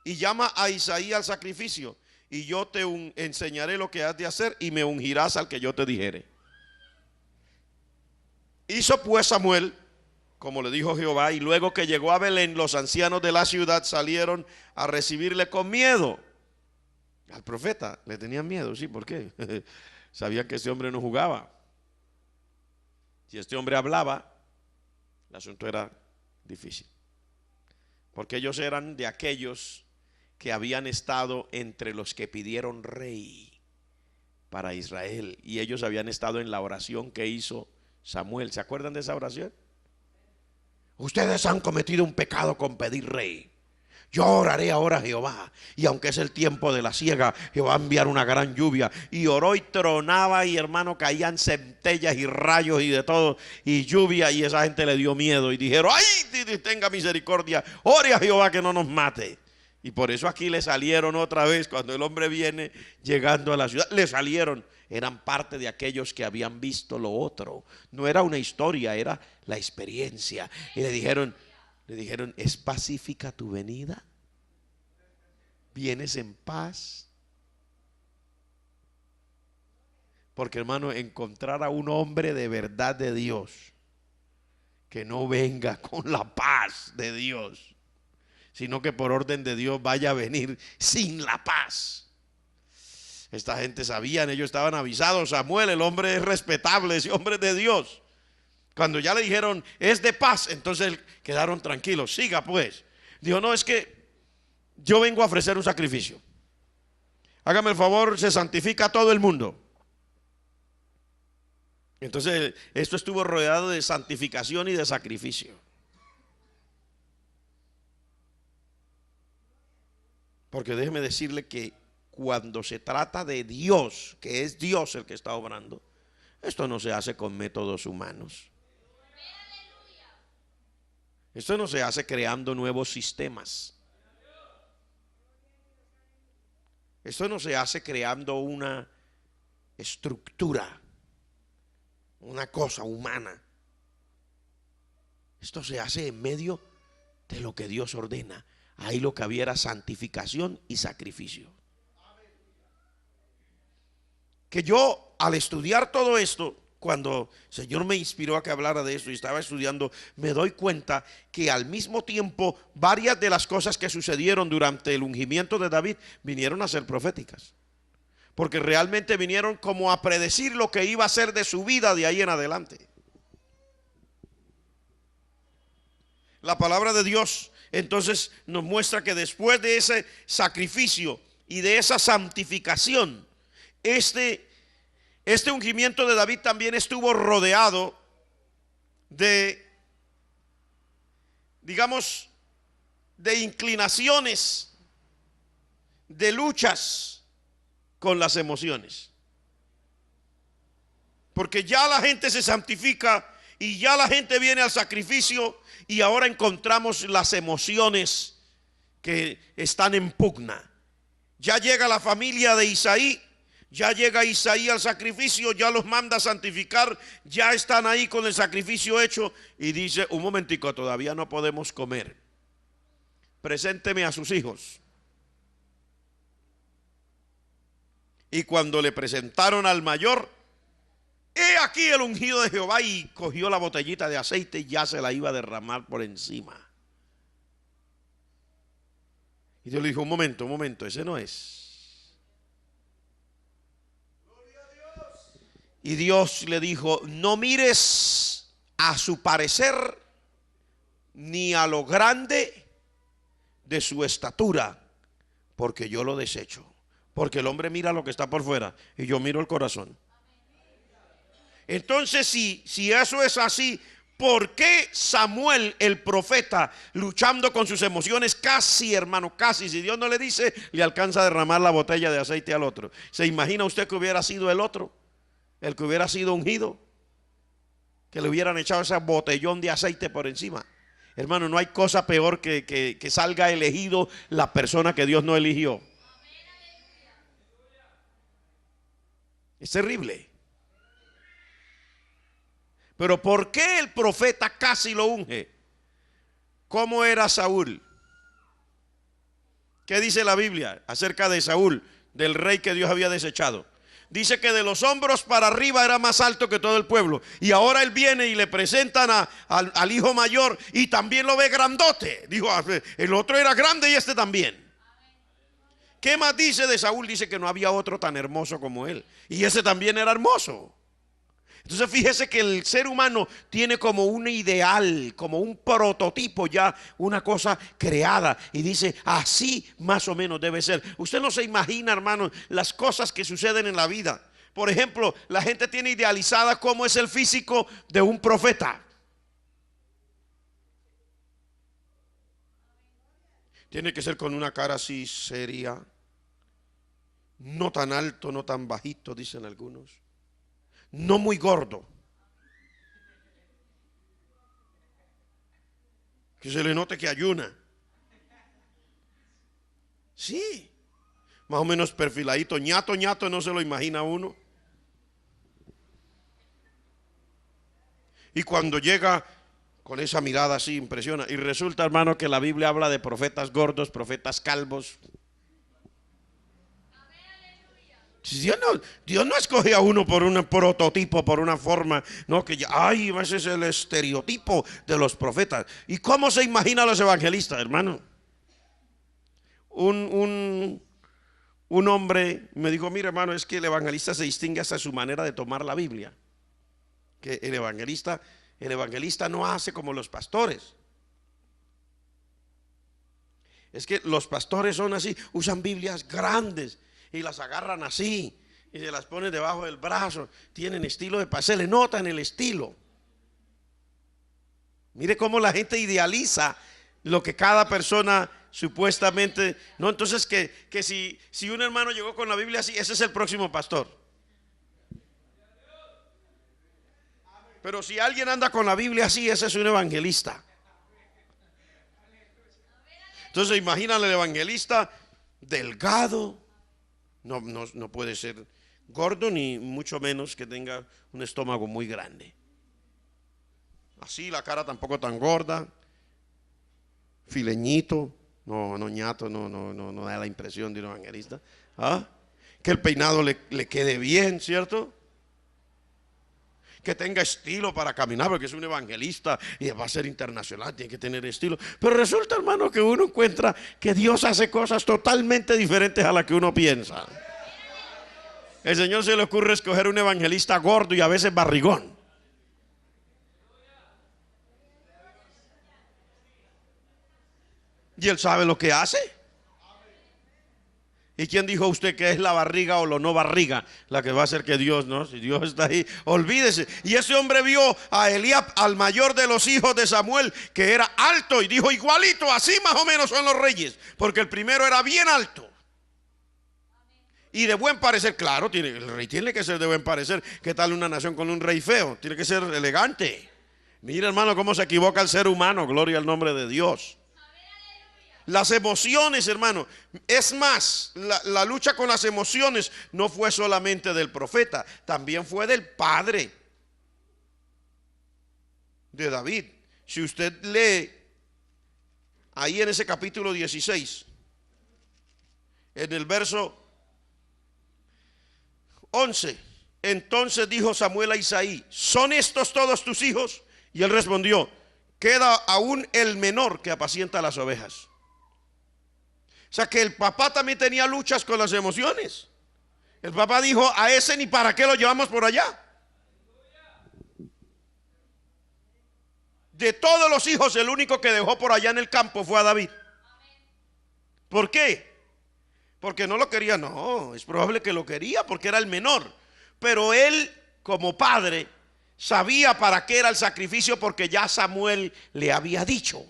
Y llama a Isaí al sacrificio, y yo te enseñaré lo que has de hacer, y me ungirás al que yo te dijere. Hizo pues Samuel como le dijo Jehová, y luego que llegó a Belén, los ancianos de la ciudad salieron a recibirle con miedo. Al profeta le tenían miedo, sí, ¿por qué? Sabían que este hombre no jugaba. Si este hombre hablaba, el asunto era difícil. Porque ellos eran de aquellos que habían estado entre los que pidieron rey para Israel. Y ellos habían estado en la oración que hizo Samuel. ¿Se acuerdan de esa oración? Ustedes han cometido un pecado con pedir rey. Yo oraré ahora a Jehová, y aunque es el tiempo de la siega, Jehová va a enviar una gran lluvia. Y oró y tronaba, y hermano, caían centellas y rayos y de todo, y lluvia, y esa gente le dio miedo y dijeron: ay, tenga misericordia, ore a Jehová que no nos mate. Y por eso aquí le salieron otra vez, cuando el hombre viene llegando a la ciudad, le salieron. Eran parte de aquellos que habían visto lo otro. No era una historia, era la experiencia. Y le dijeron, ¿es pacífica tu venida? ¿Vienes en paz? Porque, hermano, encontrar a un hombre de verdad de Dios, que no venga con la paz de Dios, sino que por orden de Dios vaya a venir sin la paz. Esta gente sabían, ellos estaban avisados. Samuel, el hombre es respetable, ese hombre es de Dios. Cuando ya le dijeron es de paz, entonces quedaron tranquilos. Siga pues. Dijo: no, es que yo vengo a ofrecer un sacrificio. Hágame el favor, se santifica a todo el mundo. Entonces esto estuvo rodeado de santificación y de sacrificio. Porque déjeme decirle que cuando se trata de Dios, que es Dios el que está obrando, esto no se hace con métodos humanos. Esto no se hace creando nuevos sistemas. Esto no se hace creando una estructura, una cosa humana. Esto se hace en medio de lo que Dios ordena. Ahí lo que había era santificación y sacrificio. Que yo, al estudiar todo esto, cuando el Señor me inspiró a que hablara de esto y estaba estudiando, me doy cuenta que al mismo tiempo varias de las cosas que sucedieron durante el ungimiento de David vinieron a ser proféticas. porque realmente vinieron como a predecir lo que iba a ser de su vida de ahí en adelante. La palabra de Dios entonces nos muestra que después de ese sacrificio y de esa santificación, este ungimiento de David también estuvo rodeado de, digamos, de inclinaciones, de luchas con las emociones. Porque ya la gente se santifica y ya la gente viene al sacrificio y ahora encontramos las emociones que están en pugna. Ya llega la familia de Isaí, ya llega Isaí al sacrificio, ya los manda a santificar, ya están ahí con el sacrificio hecho y dice, un momentico, todavía no podemos comer. Presénteme a sus hijos. Y cuando le presentaron al mayor, he aquí el ungido de Jehová, y cogió la botellita de aceite y ya se la iba a derramar por encima. Y Dios le dijo, un momento, ese no es. Y Dios le dijo, no mires a su parecer ni a lo grande de su estatura, porque yo lo desecho. Porque el hombre mira lo que está por fuera y yo miro el corazón. Entonces, si eso es así, ¿por qué Samuel, el profeta, luchando con sus emociones, casi, hermano, casi, si Dios no le dice, le alcanza a derramar la botella de aceite al otro? ¿Se imagina usted que hubiera sido el otro? El que hubiera sido ungido, que le hubieran echado ese botellón de aceite por encima. Hermano, no hay cosa peor que salga elegido la persona que Dios no eligió. Es terrible. Pero ¿por qué el profeta casi lo unge? ¿Cómo era Saúl? ¿Qué dice la Biblia acerca de Saúl, del rey que Dios había desechado? Dice que de los hombros para arriba era más alto que todo el pueblo. Y ahora él viene y le presentan al hijo mayor y también lo ve grandote. Dijo, el otro era grande y este también. ¿Qué más dice de Saúl? Dice que no había otro tan hermoso como él. Y ese también era hermoso. Entonces fíjese que el ser humano tiene como un ideal, como un prototipo ya, una cosa creada. Y dice, así más o menos debe ser. Usted no se imagina, hermano, las cosas que suceden en la vida. Por ejemplo, la gente tiene idealizada cómo es el físico de un profeta. Tiene que ser con una cara así seria, no tan alto, no tan bajito, dicen algunos. No muy gordo, que se le note que ayuna. Sí, más o menos perfiladito, ñato no se lo imagina uno. Y cuando llega con esa mirada así impresiona. Y resulta, hermano, que la Biblia habla de profetas gordos, profetas calvos. Dios no escoge a uno por un prototipo, por una forma, no, que ya, ay, ese es el estereotipo de los profetas. ¿Y cómo se imagina a los evangelistas, hermano? Un hombre me dijo, mira, hermano, es que el evangelista se distingue hasta su manera de tomar la Biblia. Que el evangelista no hace como los pastores. Es que los pastores son así, usan Biblias grandes y las agarran así y se las ponen debajo del brazo. Tienen estilo de paseo, le notan el estilo. Mire cómo la gente idealiza lo que cada persona supuestamente, no, entonces que si un hermano llegó con la Biblia así, ese es el próximo pastor. Pero si alguien anda con la Biblia así, ese es un evangelista. Entonces imagínale el evangelista delgado, no puede ser gordo ni mucho menos que tenga un estómago muy grande. Así la cara tampoco tan gorda, fileñito, no ñato, no da la impresión de un evangelista. ¿Ah? Que el peinado le quede bien, ¿cierto? Que tenga estilo para caminar, porque es un evangelista y va a ser internacional, tiene que tener estilo. Pero resulta, hermano, que uno encuentra que Dios hace cosas totalmente diferentes a las que uno piensa. El Señor se le ocurre escoger un evangelista gordo y a veces barrigón. Y Él sabe lo que hace. ¿Y quién dijo usted que es la barriga o lo no barriga la que va a hacer que Dios, no? Si Dios está ahí, olvídese. Y ese hombre vio a Eliab, al mayor de los hijos de Samuel, que era alto, y dijo: igualito, así más o menos son los reyes, porque el primero era bien alto y de buen parecer. Claro, el rey tiene que ser de buen parecer. ¿Qué tal una nación con un rey feo? Tiene que ser elegante. Mira, hermano, cómo se equivoca el ser humano. Gloria al nombre de Dios. Las emociones, hermano. Es más, la lucha con las emociones no fue solamente del profeta, también fue del padre de David. Si usted lee ahí en ese capítulo 16, en el verso 11, entonces dijo Samuel a Isaí: ¿son estos todos tus hijos? Y él respondió: queda aún el menor que apacienta las ovejas. O sea que el papá también tenía luchas con las emociones. El papá dijo: a ese ni para qué lo llevamos por allá. De todos los hijos, el único que dejó por allá en el campo fue a David. ¿Por qué? Porque no lo quería. No, es probable que lo quería porque era el menor. Pero él, como padre, sabía para qué era el sacrificio, porque ya Samuel le había dicho.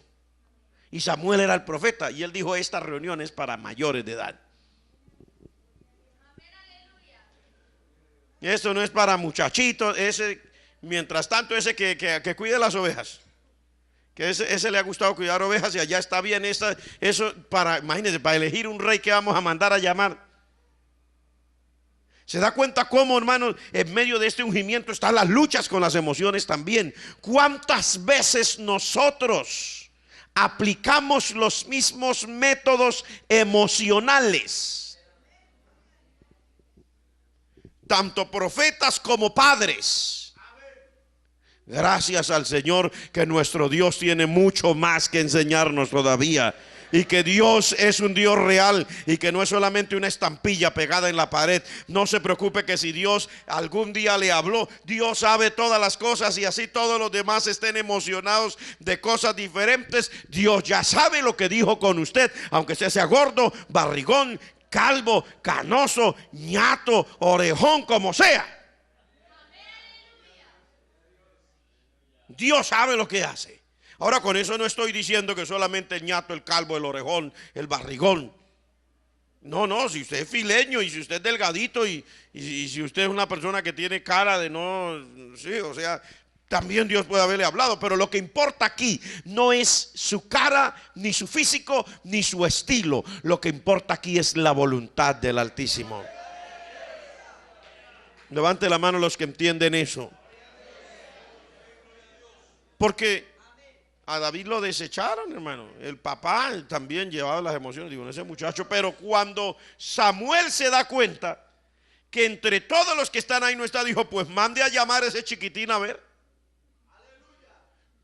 Y Samuel era el profeta, y él dijo: esta reunión es para mayores de edad. Esto no es para muchachitos. Ese, mientras tanto, ese que cuide las ovejas, que ese le ha gustado cuidar ovejas y allá está bien. Eso para, imagínense, para elegir un rey que vamos a mandar a llamar. ¿Se da cuenta cómo, hermanos, en medio de este ungimiento están las luchas con las emociones también? ¿Cuántas veces nosotros aplicamos los mismos métodos emocionales? Tanto profetas como padres. Gracias al Señor que nuestro Dios tiene mucho más que enseñarnos todavía. Y que Dios es un Dios real y que no es solamente una estampilla pegada en la pared. No se preocupe que si Dios algún día le habló, Dios sabe todas las cosas, y así todos los demás estén emocionados de cosas diferentes, Dios ya sabe lo que dijo con usted, aunque usted sea gordo, barrigón, calvo, canoso, ñato, orejón, como sea. Dios sabe lo que hace. Ahora, con eso no estoy diciendo que solamente el ñato, el calvo, el orejón, el barrigón. No, si usted es fileño y si usted es delgadito y si usted es una persona que tiene cara de no, sí, o sea, también Dios puede haberle hablado. Pero lo que importa aquí no es su cara, ni su físico, ni su estilo. Lo que importa aquí es la voluntad del Altísimo. Levante la mano los que entienden eso. Porque a David lo desecharon, hermano. El papá también llevaba las emociones. Digo, ese muchacho. Pero cuando Samuel se da cuenta que entre todos los que están ahí no está, dijo: pues mande a llamar a ese chiquitín a ver.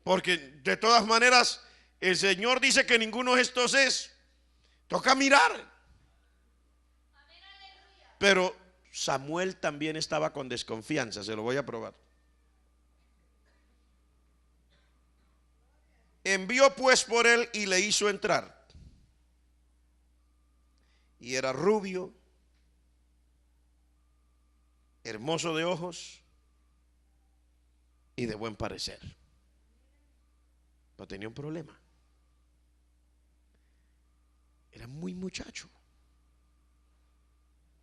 Porque de todas maneras el Señor dice que ninguno de estos es. Toca mirar. Pero Samuel también estaba con desconfianza. Se lo voy a probar. Envió pues por él y le hizo entrar. Y era rubio, hermoso de ojos y de buen parecer. Pero tenía un problema. Era muy muchacho.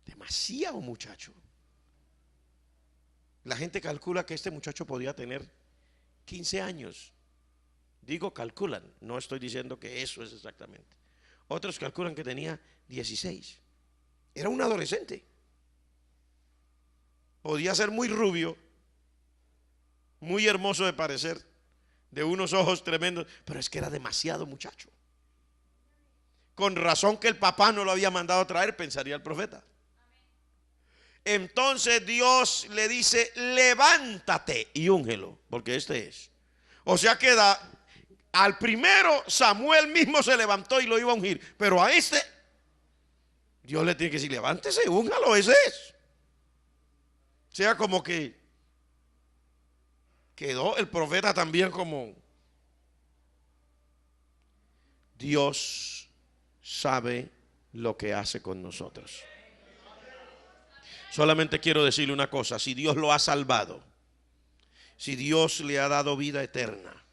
Demasiado muchacho. La gente calcula que este muchacho podía tener 15 años. Digo calculan, no estoy diciendo que eso es exactamente. Otros calculan que tenía 16. Era un adolescente. Podía ser muy rubio, muy hermoso de parecer, de unos ojos tremendos, pero es que era demasiado muchacho. Con razón que el papá no lo había mandado a traer, pensaría el profeta. Entonces Dios le dice: levántate y úngelo, porque este es. O sea que al primero Samuel mismo se levantó y lo iba a ungir, pero a este Dios le tiene que decir: levántese, úngalo, ese es. sea, como que quedó el profeta también como Dios sabe lo que hace con nosotros. Solamente quiero decirle una cosa: si Dios lo ha salvado, si Dios le ha dado vida eterna,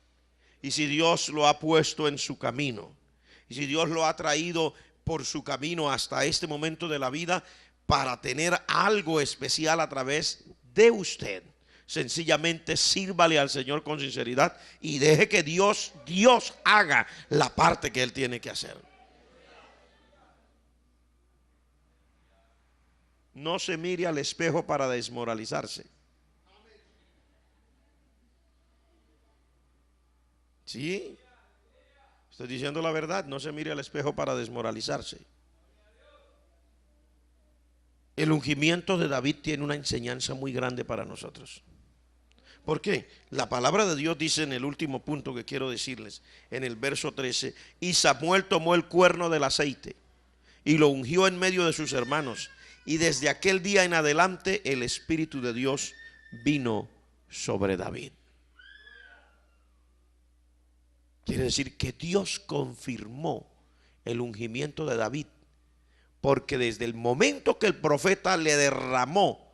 y si Dios lo ha puesto en su camino, y si Dios lo ha traído por su camino hasta este momento de la vida para tener algo especial a través de usted, sencillamente sírvale al Señor con sinceridad y deje que Dios haga la parte que Él tiene que hacer. No se mire al espejo para desmoralizarse. Sí, estoy diciendo la verdad. No se mire al espejo para desmoralizarse. El ungimiento de David tiene una enseñanza muy grande para nosotros. ¿Por qué? La palabra de Dios dice en el último punto que quiero decirles, en el verso 13: y Samuel tomó el cuerno del aceite y lo ungió en medio de sus hermanos, y desde aquel día en adelante el Espíritu de Dios vino sobre David. Quiere decir que Dios confirmó el ungimiento de David, porque desde el momento que el profeta le derramó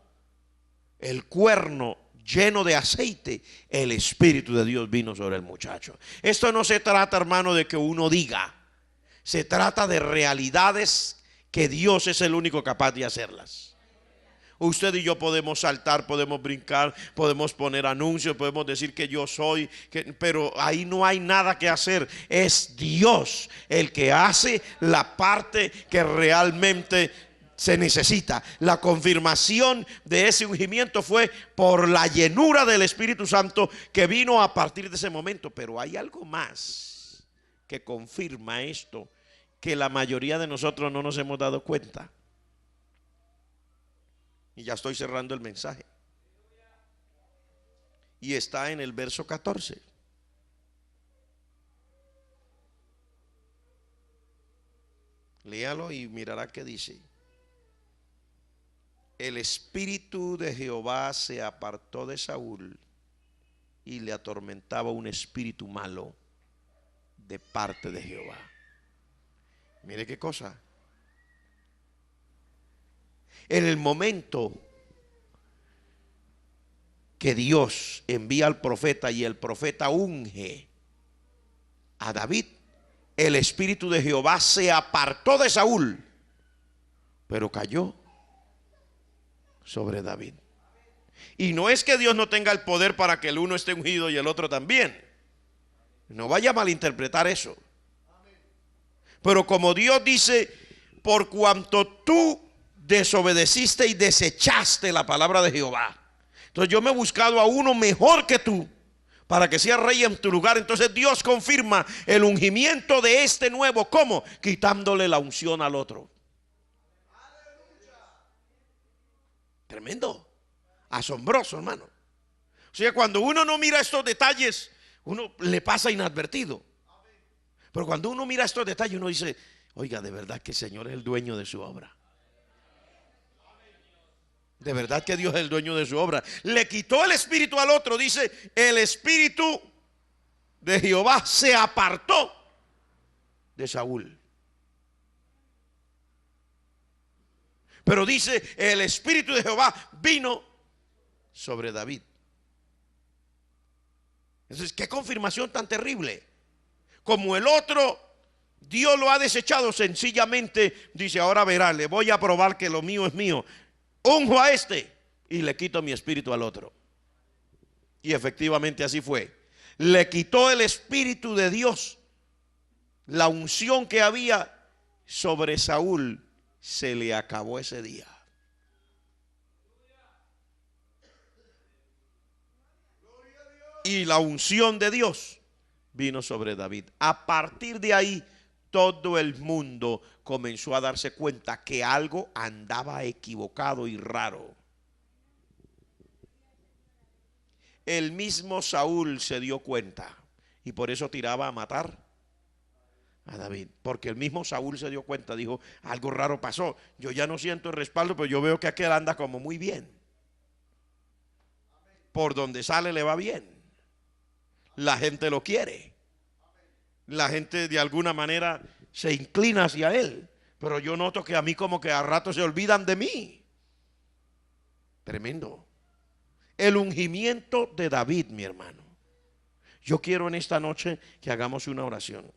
el cuerno lleno de aceite, el Espíritu de Dios vino sobre el muchacho. Esto no se trata, hermano, de que uno diga, se trata de realidades que Dios es el único capaz de hacerlas. Usted y yo podemos saltar, podemos brincar, podemos poner anuncios, podemos decir que yo soy, pero ahí no hay nada que hacer. Es Dios el que hace la parte que realmente se necesita. La confirmación de ese ungimiento fue por la llenura del Espíritu Santo que vino a partir de ese momento. Pero hay algo más que confirma esto, que la mayoría de nosotros no nos hemos dado cuenta. Y ya estoy cerrando el mensaje. Y está en el verso 14. Léalo y mirará qué dice. El espíritu de Jehová se apartó de Saúl y le atormentaba un espíritu malo de parte de Jehová. Mire qué cosa. En el momento que Dios envía al profeta y el profeta unge a David, el espíritu de Jehová se apartó de Saúl, pero cayó sobre David. Y no es que Dios no tenga el poder para que el uno esté ungido y el otro también. No vaya a malinterpretar eso. Pero como Dios dice, por cuanto tú desobedeciste y desechaste la palabra de Jehová, entonces yo me he buscado a uno mejor que tú para que sea rey en tu lugar. Entonces Dios confirma el ungimiento de este nuevo. ¿Cómo? Quitándole la unción al otro. Tremendo, asombroso, hermano. O sea, cuando uno no mira estos detalles, uno le pasa inadvertido. Pero cuando uno mira estos detalles, uno dice, oiga, de verdad que el Señor es el dueño de su obra. De verdad que Dios es el dueño de su obra. Le quitó el espíritu al otro. Dice, el espíritu de Jehová se apartó de Saúl. Pero dice, el espíritu de Jehová vino sobre David. Entonces, qué confirmación tan terrible. Como el otro, Dios lo ha desechado, sencillamente dice, ahora verá, le voy a probar que lo mío es mío. Unjo a este y le quito mi espíritu al otro. Y efectivamente así fue. Le quitó el espíritu de Dios. La unción que había sobre Saúl se le acabó ese día. Y la unción de Dios vino sobre David. A partir de ahí, todo el mundo comenzó a darse cuenta que algo andaba equivocado y raro. El mismo Saúl se dio cuenta y por eso tiraba a matar a David, porque el mismo Saúl se dio cuenta, dijo, algo raro pasó, yo ya no siento el respaldo, pero yo veo que aquel anda como muy bien. por donde sale le va bien. La gente lo quiere. La gente de alguna manera se inclina hacia él. Pero yo noto que a mí como que a rato se olvidan de mí. Tremendo. El ungimiento de David, mi hermano. Yo quiero en esta noche que hagamos una oración.